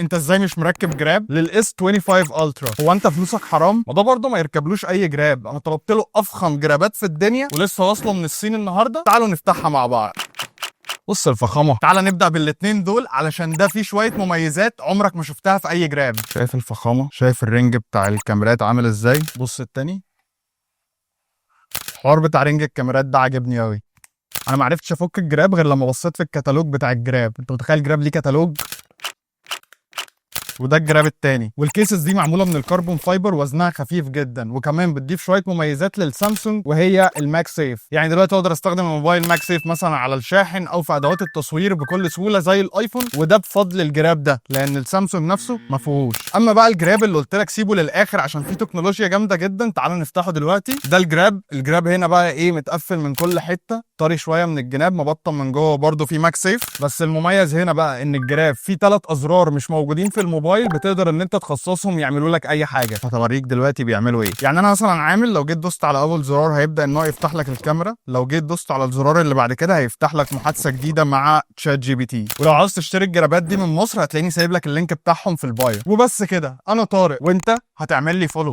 انت ازاي مش مركب جراب للاس 25 الترا؟ هو انت فلوسك حرام؟ ما ده برضه ما يركبلوش اي جراب. انا طلبت له افخم جرابات في الدنيا ولسه واصله من الصين النهارده. تعالوا نفتحها مع بعض. بص الفخامه. تعالى نبدا بالاتنين دول علشان ده فيه شويه مميزات عمرك ما شفتها في اي جراب. شايف الفخامه؟ شايف الرينج بتاع الكاميرات عامل ازاي؟ بص التاني. الحوار بتاع رينج الكاميرات ده عجبني قوي. انا ما عرفتش افك الجراب غير لما بصيت في الكتالوج بتاع الجراب. انت متخيل الجراب ليه كتالوج؟ وده الجراب التاني. والكيسز دي معموله من الكربون فايبر، وزنها خفيف جدا، وكمان بتضيف شويه مميزات للسامسونج وهي الماك سيف. يعني دلوقتي اقدر استخدم الموبايل ماك سيف مثلا على الشاحن او في ادوات التصوير بكل سهوله زي الايفون، وده بفضل الجراب ده لان السامسونج نفسه ما فيهوش. اما بقى الجراب اللي قلت لك سيبه للاخر عشان فيه تكنولوجيا جامده جدا، تعالوا نفتحه دلوقتي. ده الجراب هنا بقى ايه، متقفل من كل حته، طري شويه من الجناب، مبطن من جوه، برده فيه ماك سيف. بس المميز هنا بقى ان الجراب فيه 3 ازرار مش موجودين في الموبايل، بتقدر ان انت تخصصهم يعملوا لك اي حاجه. هتوريك دلوقتي بيعملوا ايه. يعني انا مثلا عامل لو جيت دوست على اول زرار هيبدا ان هو يفتح لك الكاميرا، لو جيت دوست على الزرار اللي بعد كده هيفتح لك محادثه جديده مع تشات جي بي تي. ولو عاوز تشتري الجرابات دي من مصر هتلاقيني سايب لك اللينك بتاعهم في البايو. وبس كده، انا طارق، وانت هتعمل لي فولو.